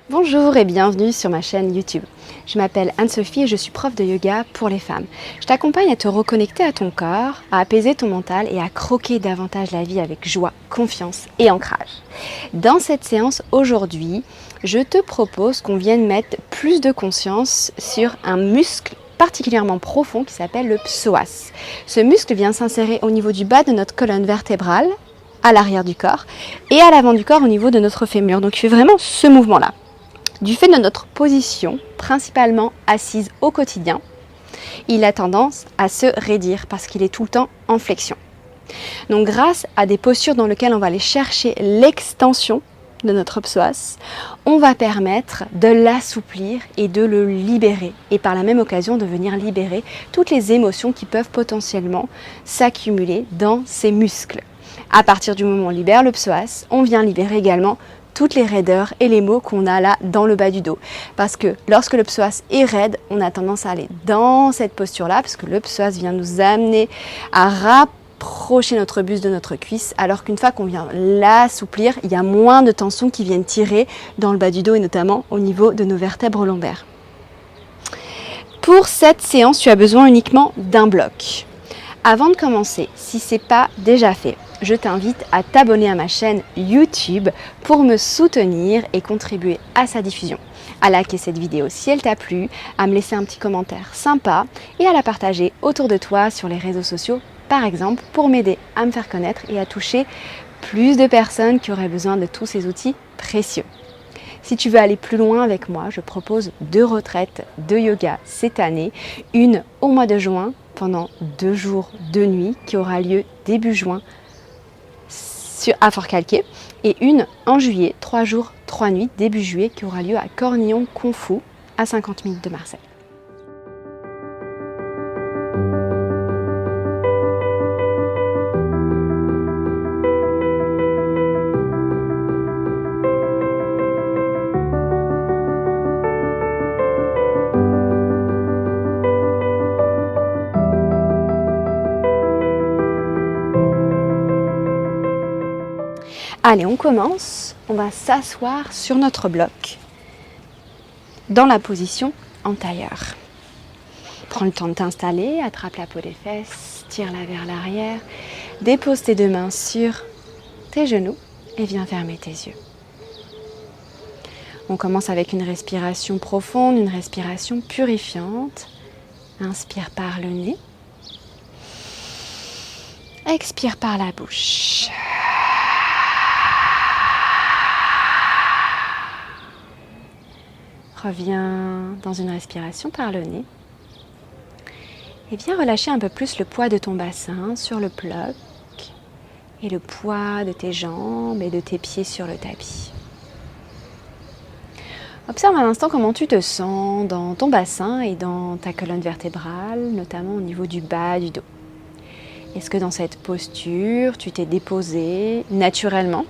Bonjour et bienvenue sur ma chaîne YouTube. Je m'appelle Anne-Sophie et je suis prof de yoga pour les femmes. Je t'accompagne à te reconnecter à ton corps, à apaiser ton mental et à croquer davantage la vie avec joie, confiance et ancrage. Dans cette séance aujourd'hui, je te propose qu'on vienne mettre plus de conscience sur un muscle particulièrement profond qui s'appelle le psoas. Ce muscle vient s'insérer au niveau du bas de notre colonne vertébrale, à l'arrière du corps, et à l'avant du corps au niveau de notre fémur. Donc tu fais vraiment ce mouvement-là. Du fait de notre position, principalement assise au quotidien, il a tendance à se raidir parce qu'il est tout le temps en flexion. Donc grâce à des postures dans lesquelles on va aller chercher l'extension de notre psoas, on va permettre de l'assouplir et de le libérer. Et par la même occasion de venir libérer toutes les émotions qui peuvent potentiellement s'accumuler dans ces muscles. À partir du moment où on libère le psoas, on vient libérer également toutes les raideurs et les maux qu'on a là dans le bas du dos. Parce que lorsque le psoas est raide, on a tendance à aller dans cette posture-là, parce que le psoas vient nous amener à rapprocher notre buste de notre cuisse, alors qu'une fois qu'on vient l'assouplir, il y a moins de tensions qui viennent tirer dans le bas du dos et notamment au niveau de nos vertèbres lombaires. Pour cette séance, tu as besoin uniquement d'un bloc. Avant de commencer, si ce n'est pas déjà fait, je t'invite à t'abonner à ma chaîne YouTube pour me soutenir et contribuer à sa diffusion. À liker cette vidéo si elle t'a plu, à me laisser un petit commentaire sympa et à la partager autour de toi sur les réseaux sociaux, par exemple, pour m'aider à me faire connaître et à toucher plus de personnes qui auraient besoin de tous ces outils précieux. Si tu veux aller plus loin avec moi, je propose 2 retraites de yoga cette année, une au mois de juin pendant 2 jours, 2 nuits qui aura lieu début juin à Forcalquier et une en juillet, 3 jours, 3 nuits, début juillet, qui aura lieu à Cornillon Kung Fu, à 50 minutes de Marseille. Allez, on commence. On va s'asseoir sur notre bloc dans la position antérieure. Prends le temps de t'installer, attrape la peau des fesses, tire-la vers l'arrière, dépose tes 2 mains sur tes genoux et viens fermer tes yeux. On commence avec une respiration profonde, une respiration purifiante. Inspire par le nez. Expire par la bouche. Reviens dans une respiration par le nez et viens relâcher un peu plus le poids de ton bassin sur le bloc et le poids de tes jambes et de tes pieds sur le tapis. Observe à l'instant comment tu te sens dans ton bassin et dans ta colonne vertébrale, notamment au niveau du bas du dos. Est-ce que dans cette posture, tu t'es déposé naturellement,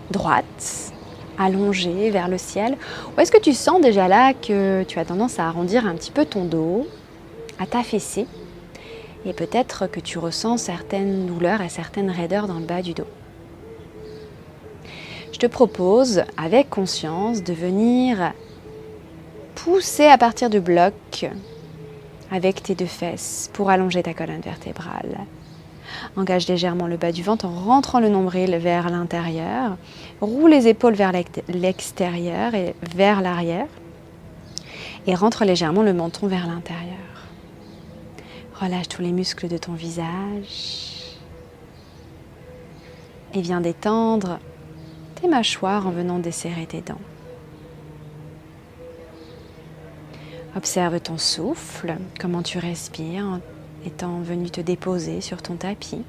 droite, allongée vers le ciel, ou est-ce que tu sens déjà là que tu as tendance à arrondir un petit peu ton dos, à t'affaisser, et peut-être que tu ressens certaines douleurs et certaines raideurs dans le bas du dos. Je te propose, avec conscience, de venir pousser à partir du bloc avec tes 2 fesses pour allonger ta colonne vertébrale. Engage légèrement le bas du ventre en rentrant le nombril vers l'intérieur. Roule les épaules vers l'extérieur et vers l'arrière. Et rentre légèrement le menton vers l'intérieur. Relâche tous les muscles de ton visage. Et viens détendre tes mâchoires en venant desserrer tes dents. Observe ton souffle, comment tu respires en étant venu te déposer sur ton tapis.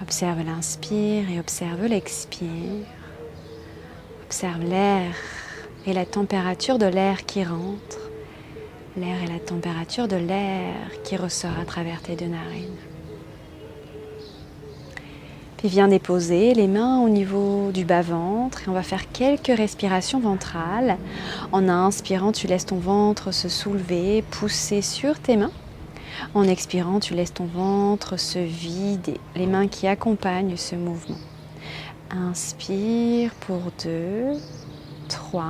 Observe l'inspire et observe l'expire. Observe l'air et la température de l'air qui rentre, l'air et la température de l'air qui ressort à travers tes 2 narines. Puis viens déposer les mains au niveau du bas-ventre et on va faire quelques respirations ventrales. En inspirant, tu laisses ton ventre se soulever, pousser sur tes mains. En expirant, tu laisses ton ventre se vider, les mains qui accompagnent ce mouvement. Inspire pour 2. 3,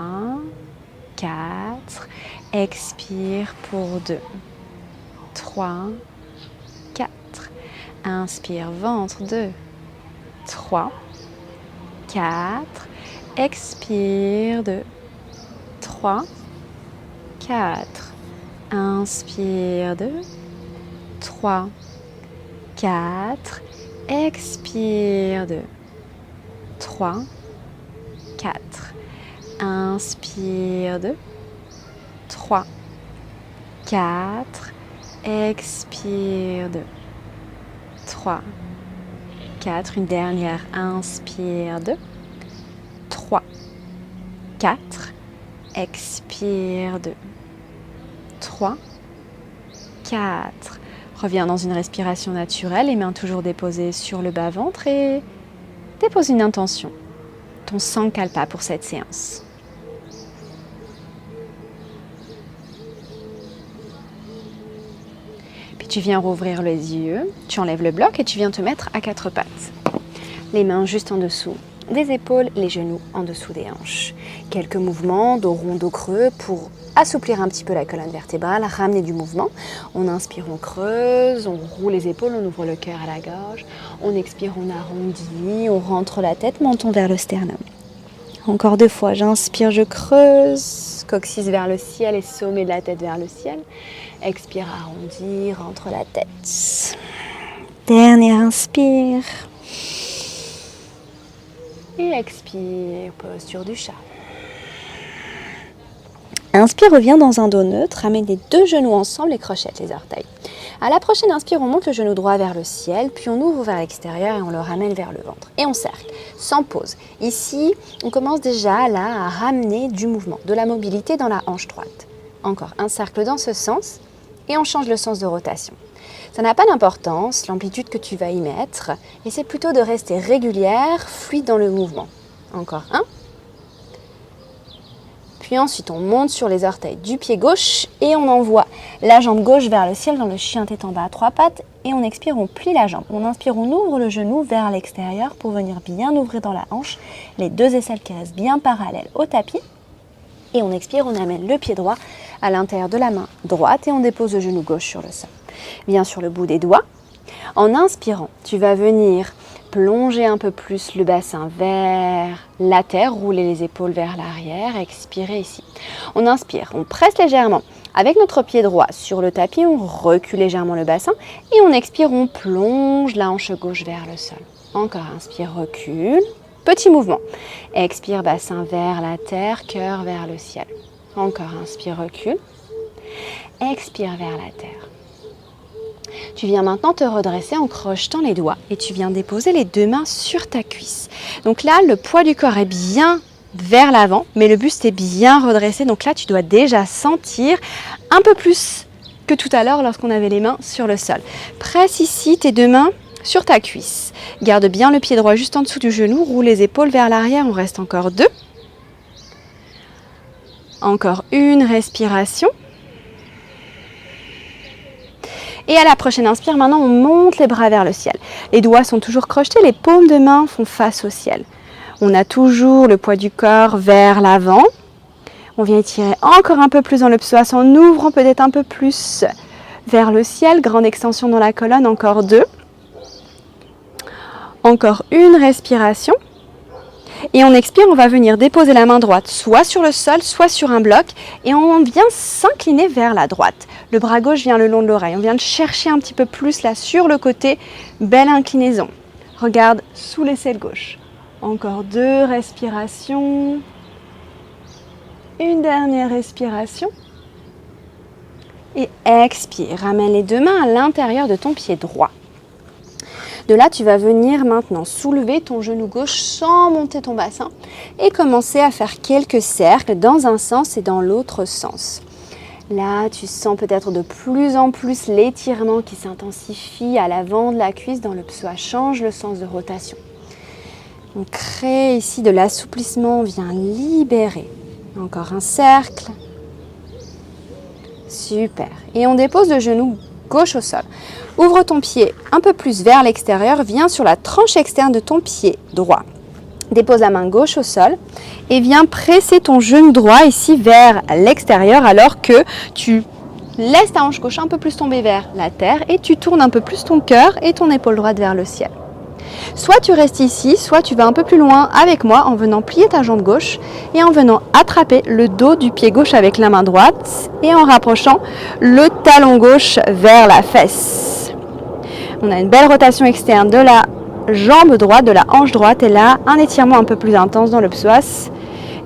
4. Expire pour 2, 3, 4. Inspire, ventre, 2, 3, 4. Expire, 2, 3, 4. Inspire, 2, 3, 4. Expire, 2, 3, 4. Inspire, 2, 3, 4. Expire, 2, 3, 4. Une dernière. Inspire, 2, 3, 4. Expire, 2, 3, 4. Reviens dans une respiration naturelle, les mains toujours déposées sur le bas-ventre et dépose une intention. Ton Sankalpa pour cette séance. Puis tu viens rouvrir les yeux, tu enlèves le bloc et tu viens te mettre à quatre pattes. Les mains juste en dessous des épaules, les genoux en dessous des hanches. Quelques mouvements dos rond, dos creux pour assouplir un petit peu la colonne vertébrale, ramener du mouvement. On inspire, on creuse, on roule les épaules, on ouvre le cœur à la gorge. On expire, on arrondit, on rentre la tête, menton vers le sternum. Encore 2 fois, j'inspire, je creuse, coccyx vers le ciel et sommet de la tête vers le ciel. Expire, arrondi, rentre la tête. Dernier inspire. Et expire, posture du chat. Inspire, reviens dans un dos neutre, ramène les 2 genoux ensemble et crochette les orteils. À la prochaine inspire, on monte le genou droit vers le ciel, puis on ouvre vers l'extérieur et on le ramène vers le ventre. Et on cercle, sans pause. Ici, on commence déjà là à ramener du mouvement, de la mobilité dans la hanche droite. Encore un cercle dans ce sens et on change le sens de rotation. Ça n'a pas d'importance, l'amplitude que tu vas y mettre, et c'est plutôt de rester régulière, fluide dans le mouvement. Encore un. Puis ensuite, on monte sur les orteils du pied gauche et on envoie la jambe gauche vers le ciel dans le chien tête en bas à 3 pattes. Et on expire, on plie la jambe. On inspire, on ouvre le genou vers l'extérieur pour venir bien ouvrir dans la hanche. Les 2 aisselles qui restent bien parallèles au tapis. Et on expire, on amène le pied droit à l'intérieur de la main droite et on dépose le genou gauche sur le sol. Viens sur le bout des doigts. En inspirant, tu vas venir plonger un peu plus le bassin vers la terre, rouler les épaules vers l'arrière, expirer ici. On inspire, on presse légèrement avec notre pied droit sur le tapis, on recule légèrement le bassin et on expire, on plonge la hanche gauche vers le sol. Encore inspire, recule, petit mouvement. Expire, bassin vers la terre, cœur vers le ciel. Encore inspire, recule, expire vers la terre. Tu viens maintenant te redresser en crochetant les doigts et tu viens déposer les 2 mains sur ta cuisse. Donc là, le poids du corps est bien vers l'avant, mais le buste est bien redressé. Donc là, tu dois déjà sentir un peu plus que tout à l'heure lorsqu'on avait les mains sur le sol. Presse ici tes 2 mains sur ta cuisse. Garde bien le pied droit juste en dessous du genou, roule les épaules vers l'arrière. On reste encore 2. Encore une respiration. Et à la prochaine inspire, maintenant on monte les bras vers le ciel. Les doigts sont toujours crochetés, les paumes de main font face au ciel. On a toujours le poids du corps vers l'avant. On vient étirer encore un peu plus dans le psoas en ouvrant peut-être un peu plus vers le ciel. Grande extension dans la colonne, encore 2. Encore une respiration. Et on expire, on va venir déposer la main droite soit sur le sol, soit sur un bloc. Et on vient s'incliner vers la droite. Le bras gauche vient le long de l'oreille. On vient le chercher un petit peu plus là sur le côté. Belle inclinaison. Regarde sous l'aisselle gauche. Encore 2 respirations. Une dernière respiration. Et expire. Ramène les 2 mains à l'intérieur de ton pied droit. De là, tu vas venir maintenant soulever ton genou gauche sans monter ton bassin et commencer à faire quelques cercles dans un sens et dans l'autre sens. Là, tu sens peut-être de plus en plus l'étirement qui s'intensifie à l'avant de la cuisse dans le psoas. Change le sens de rotation. On crée ici de l'assouplissement, on vient libérer. Encore un cercle. Super. Et on dépose le genou gauche au sol. Ouvre ton pied un peu plus vers l'extérieur, viens sur la tranche externe de ton pied droit. Dépose la main gauche au sol et viens presser ton genou droit ici vers l'extérieur alors que tu laisses ta hanche gauche un peu plus tomber vers la terre et tu tournes un peu plus ton cœur et ton épaule droite vers le ciel. Soit tu restes ici, soit tu vas un peu plus loin avec moi en venant plier ta jambe gauche et en venant attraper le dos du pied gauche avec la main droite et en rapprochant le talon gauche vers la fesse. On a une belle rotation externe de la jambe droite, de la hanche droite et là, un étirement un peu plus intense dans le psoas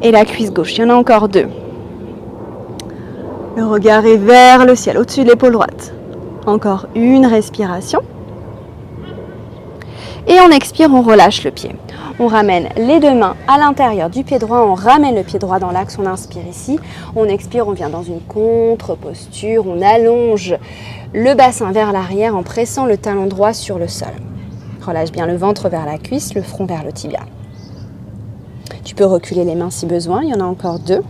et la cuisse gauche. Il y en a encore 2. Le regard est vers le ciel, au-dessus de l'épaule droite. Encore une respiration. Et on expire, on relâche le pied. On ramène les 2 mains à l'intérieur du pied droit, on ramène le pied droit dans l'axe, on inspire ici. On expire, on vient dans une contre-posture, on allonge le bassin vers l'arrière en pressant le talon droit sur le sol. Relâche bien le ventre vers la cuisse, le front vers le tibia. Tu peux reculer les mains si besoin, il y en a encore 2.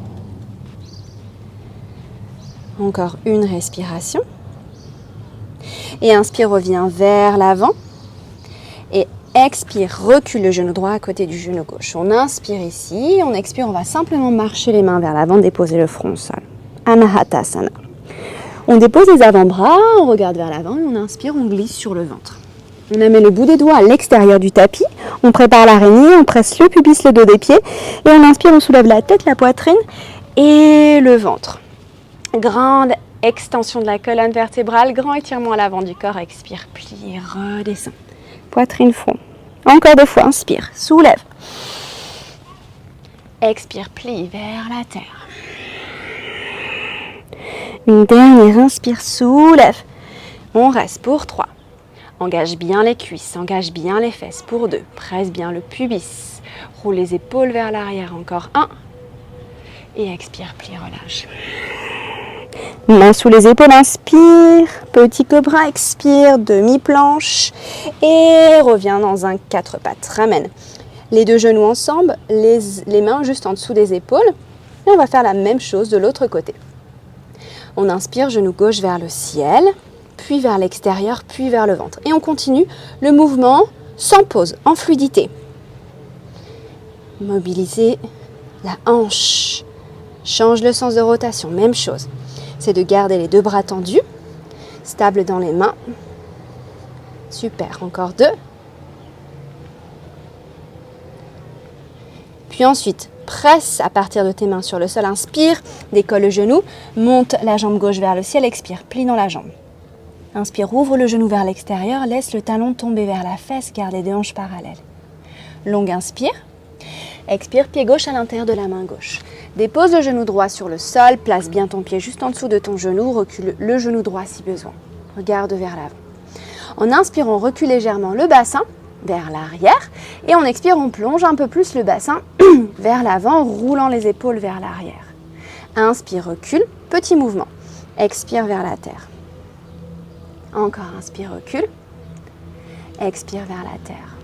Encore une respiration. Et inspire, reviens vers l'avant. Et expire, recule le genou droit à côté du genou gauche. On inspire ici, on expire, on va simplement marcher les mains vers l'avant, déposer le front au sol. Anahatasana. On dépose les avant-bras, on regarde vers l'avant et on inspire, on glisse sur le ventre. On amène le bout des doigts à l'extérieur du tapis, on prépare l'araignée, on presse le pubis, le dos des pieds et on inspire, on soulève la tête, la poitrine et le ventre. Grande extension de la colonne vertébrale, grand étirement à l'avant du corps, expire, plie, redescend. Poitrine, front. Encore 2 fois, inspire, soulève. Expire, plie vers la terre. Une dernière, inspire, soulève. On reste pour 3. Engage bien les cuisses, engage bien les fesses pour 2. Presse bien le pubis. Roule les épaules vers l'arrière, encore 1. Et expire, plie, relâche. Main sous les épaules, inspire. Petit cobra, expire, demi-planche. Et reviens dans un 4 pattes. Ramène les 2 genoux ensemble, les mains juste en dessous des épaules. Et on va faire la même chose de l'autre côté. On inspire, genou gauche vers le ciel, puis vers l'extérieur, puis vers le ventre. Et on continue le mouvement sans pause, en fluidité. Mobiliser la hanche. Change le sens de rotation, même chose. C'est de garder les 2 bras tendus, stables dans les mains. Super, encore 2. Puis ensuite, presse à partir de tes mains sur le sol, inspire, décolle le genou, monte la jambe gauche vers le ciel, expire, plie dans la jambe. Inspire, ouvre le genou vers l'extérieur, laisse le talon tomber vers la fesse, garde les 2 hanches parallèles. Longue inspire. Expire, pied gauche à l'intérieur de la main gauche. Dépose le genou droit sur le sol, place bien ton pied juste en dessous de ton genou, recule le genou droit si besoin. Regarde vers l'avant. En inspirant, recule légèrement le bassin vers l'arrière et en expire, on plonge un peu plus le bassin vers l'avant, roulant les épaules vers l'arrière. Inspire, recule, petit mouvement. Expire vers la terre. Encore inspire, recule. Expire vers la terre.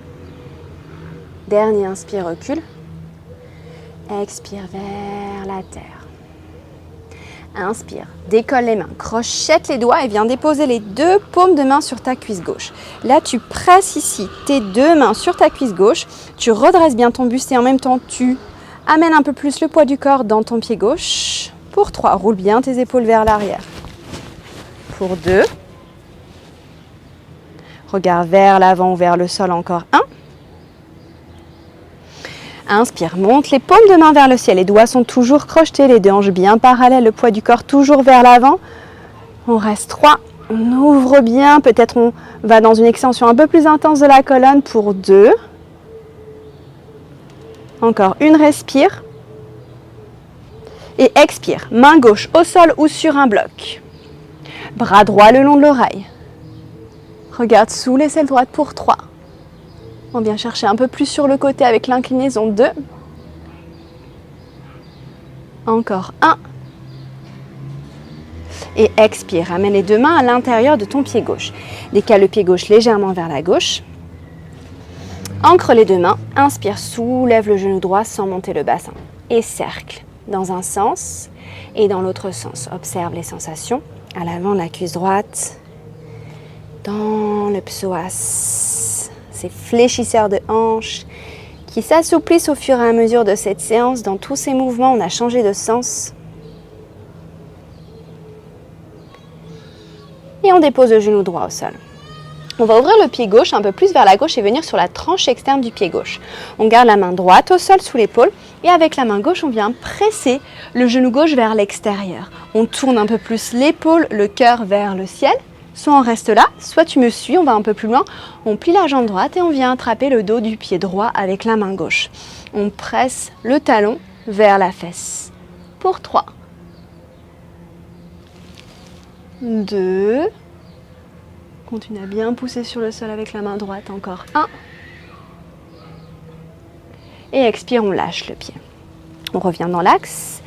Dernier inspire, recule. Expire vers la terre. Inspire, décolle les mains, crochette les doigts et viens déposer les 2 paumes de main sur ta cuisse gauche. Là, tu presses ici tes 2 mains sur ta cuisse gauche. Tu redresses bien ton buste et en même temps, tu amènes un peu plus le poids du corps dans ton pied gauche. Pour 3, roule bien tes épaules vers l'arrière. Pour 2. Regard vers l'avant ou vers le sol, encore 1. Inspire, monte les paumes de main vers le ciel. Les doigts sont toujours crochetés, les 2 hanches bien parallèles, le poids du corps toujours vers l'avant. On reste 3. On ouvre bien. Peut-être on va dans une extension un peu plus intense de la colonne pour 2. Encore une, respire. Et expire. Main gauche au sol ou sur un bloc. Bras droit le long de l'oreille. Regarde sous l'aisselle droite pour 3. On vient chercher un peu plus sur le côté avec l'inclinaison 2. Encore 1. Et expire. Ramène les 2 mains à l'intérieur de ton pied gauche. Décale le pied gauche légèrement vers la gauche. Ancre les 2 mains. Inspire, soulève le genou droit sans monter le bassin. Et cercle dans un sens et dans l'autre sens. Observe les sensations. À l'avant de la cuisse droite. Dans le psoas. Ces fléchisseurs de hanches qui s'assouplissent au fur et à mesure de cette séance. Dans tous ces mouvements, on a changé de sens. Et on dépose le genou droit au sol. On va ouvrir le pied gauche un peu plus vers la gauche et venir sur la tranche externe du pied gauche. On garde la main droite au sol sous l'épaule et avec la main gauche, on vient presser le genou gauche vers l'extérieur. On tourne un peu plus l'épaule, le cœur vers le ciel. Soit on reste là, soit tu me suis, on va un peu plus loin. On plie la jambe droite et on vient attraper le dos du pied droit avec la main gauche. On presse le talon vers la fesse. Pour 3. 2. Continue à bien pousser sur le sol avec la main droite. Encore 1. Et expire, on lâche le pied. On revient dans l'axe.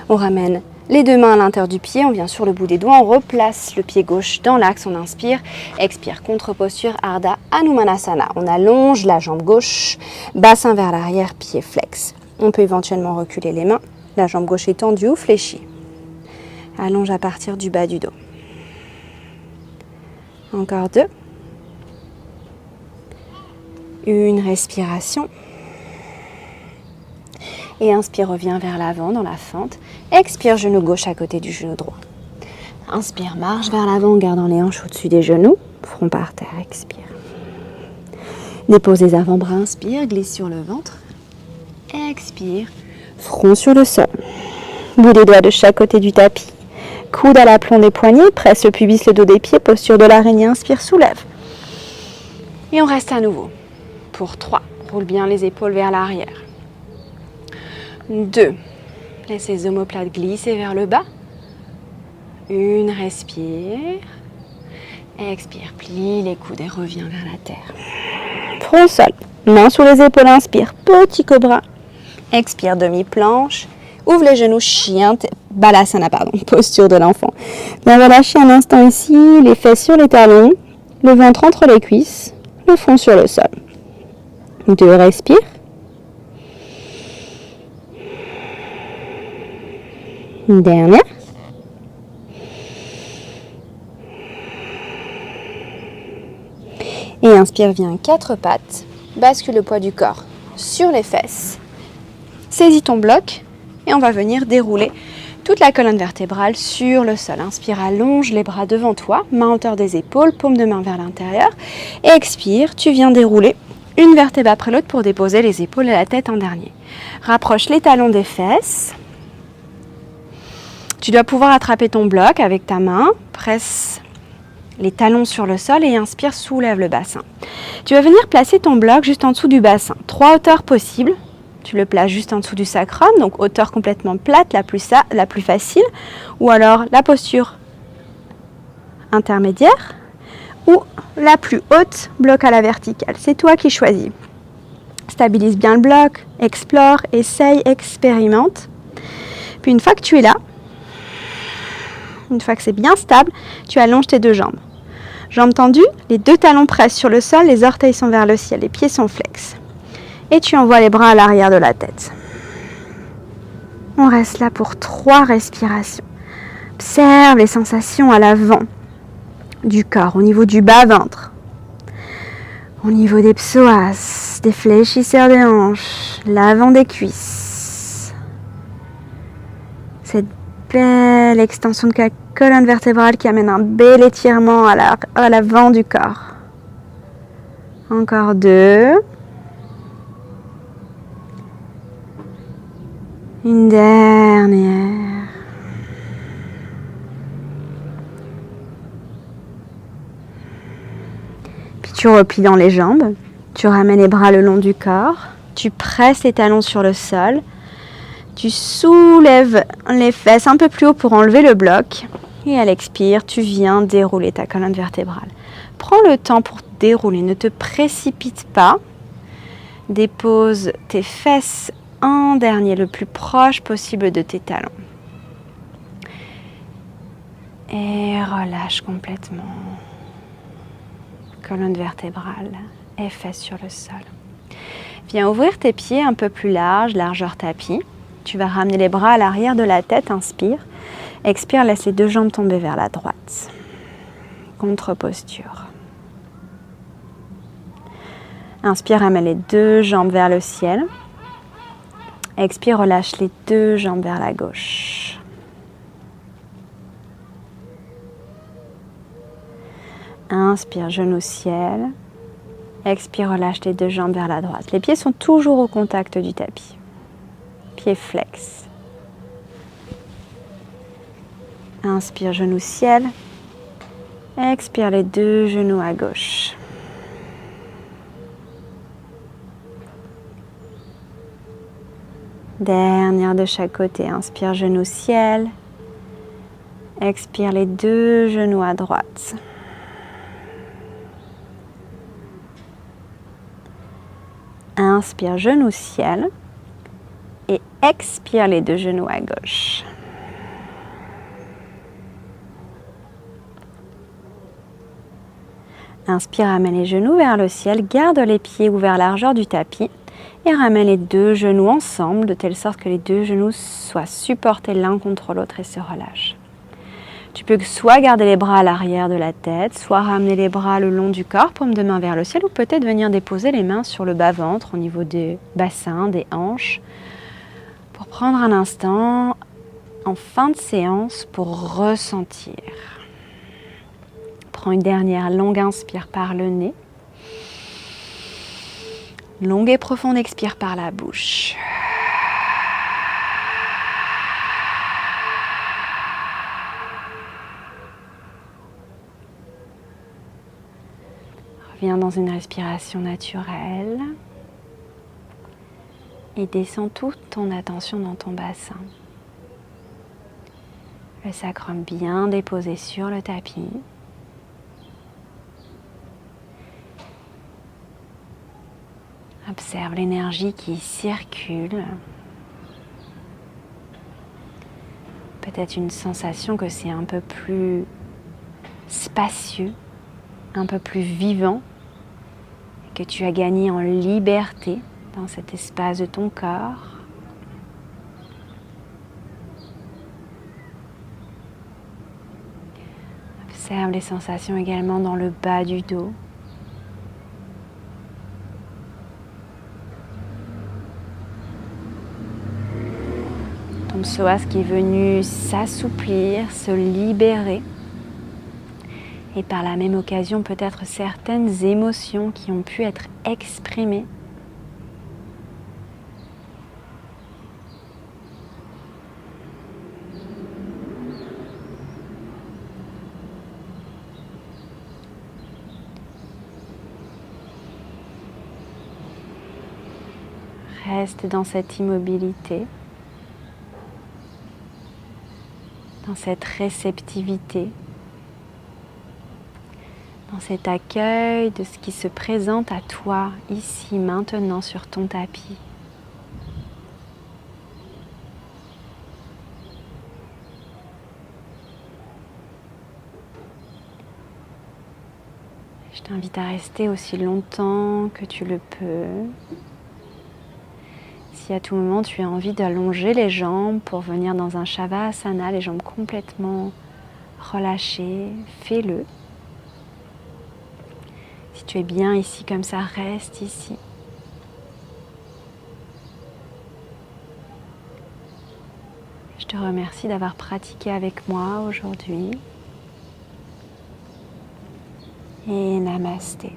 On ramène les deux mains à l'intérieur du pied. On vient sur le bout des doigts. On replace le pied gauche dans l'axe. On inspire. Expire. Contre-posture Ardha Hanumanasana. On allonge la jambe gauche. Bassin vers l'arrière. Pied flex. On peut éventuellement reculer les mains. La jambe gauche est tendue ou fléchie. Allonge à partir du bas du dos. Encore 2. Une respiration. Et inspire, reviens vers l'avant dans la fente. Expire, genou gauche à côté du genou droit. Inspire, marche vers l'avant en gardant les hanches au-dessus des genoux. Front par terre, expire. Dépose les avant-bras, inspire, glisse sur le ventre. Expire, front sur le sol. Bout des doigts de chaque côté du tapis. Coude à l'aplomb des poignets, presse le pubis, le dos des pieds, posture de l'araignée, inspire, soulève. Et on reste à nouveau. Pour 3, roule bien les épaules vers l'arrière. 2, laisse les omoplates glisser vers le bas. 1, respire. Expire, plie les coudes et reviens vers la terre. Front au sol, main sous les épaules, inspire, petit cobra. Expire, demi-planche. Ouvre les genoux, chien, balasana, posture de l'enfant. On va lâcher un instant ici, les fesses sur les talons, le ventre entre les cuisses, le front sur le sol. 2, respire. Une dernière. Et inspire, viens 4 pattes, bascule le poids du corps sur les fesses. Saisis ton bloc. Et on va venir dérouler toute la colonne vertébrale sur le sol. Inspire, allonge les bras devant toi, main en hauteur des épaules, paume de main vers l'intérieur. Et expire, tu viens dérouler une vertèbre après l'autre pour déposer les épaules et la tête en dernier. Rapproche les talons des fesses. Tu dois pouvoir attraper ton bloc avec ta main. Presse les talons sur le sol et inspire, soulève le bassin. Tu vas venir placer ton bloc juste en dessous du bassin. 3 hauteurs possibles. Tu le places juste en dessous du sacrum, donc hauteur complètement plate, la plus facile, ou alors la posture intermédiaire, ou la plus haute, bloc à la verticale. C'est toi qui choisis. Stabilise bien le bloc, explore, essaye, expérimente. Puis une fois que tu es là, une fois que c'est bien stable, tu allonges tes 2 jambes. Jambes tendues, les 2 talons pressent sur le sol, les orteils sont vers le ciel, les pieds sont flex. Et tu envoies les bras à l'arrière de la tête. On reste là pour 3 respirations. Observe les sensations à l'avant du corps, au niveau du bas-ventre, au niveau des psoas, des fléchisseurs des hanches, l'avant des cuisses. Cette belle extension de la colonne vertébrale qui amène un bel étirement à l'avant du corps. Encore 2. Une dernière. Puis tu replies dans les jambes. Tu ramènes les bras le long du corps. Tu presses les talons sur le sol. Tu soulèves les fesses un peu plus haut pour enlever le bloc. Et à l'expire, tu viens dérouler ta colonne vertébrale. Prends le temps pour dérouler. Ne te précipite pas. Dépose tes fesses en dernier, le plus proche possible de tes talons. Et relâche complètement. Colonne vertébrale et fesses sur le sol. Viens ouvrir tes pieds un peu plus large, largeur tapis. Tu vas ramener les bras à l'arrière de la tête, inspire. Expire, laisse les 2 jambes tomber vers la droite. Contre-posture. Inspire, ramène les deux jambes vers le ciel. Expire, relâche les deux jambes vers la gauche. Inspire, genou ciel. Expire, relâche les deux jambes vers la droite. Les pieds sont toujours au contact du tapis. Pieds flex. Inspire, genou ciel. Expire les deux genoux à gauche. Dernière de chaque côté. Inspire, genou ciel. Expire les deux genoux à droite. Inspire, genou ciel. Et expire les deux genoux à gauche. Inspire, ramène les genoux vers le ciel, garde les pieds ouverts largeur du tapis et ramène les deux genoux ensemble de telle sorte que les deux genoux soient supportés l'un contre l'autre et se relâchent. Tu peux soit garder les bras à l'arrière de la tête, soit ramener les bras le long du corps, paume de main vers le ciel, ou peut-être venir déposer les mains sur le bas-ventre au niveau des bassins, des hanches, pour prendre un instant en fin de séance pour ressentir. Prends une dernière longue inspire par le nez. Longue et profonde expire par la bouche. Reviens dans une respiration naturelle et descends toute ton attention dans ton bassin. Le sacrum bien déposé sur le tapis. Observe l'énergie qui circule. Peut-être une sensation que c'est un peu plus spacieux, un peu plus vivant, que tu as gagné en liberté dans cet espace de ton corps. Observe les sensations également dans le bas du dos. Ton psoas qui est venu s'assouplir, se libérer. Et par la même occasion, peut-être certaines émotions qui ont pu être exprimées. Reste dans cette immobilité, dans cette réceptivité, dans cet accueil de ce qui se présente à toi, ici, maintenant, sur ton tapis. Je t'invite à rester aussi longtemps que tu le peux. Si à tout moment tu as envie d'allonger les jambes pour venir dans un Shavasana, les jambes complètement relâchées, fais-le. Si tu es bien ici comme ça, reste ici. Je te remercie d'avoir pratiqué avec moi aujourd'hui. Et namasté.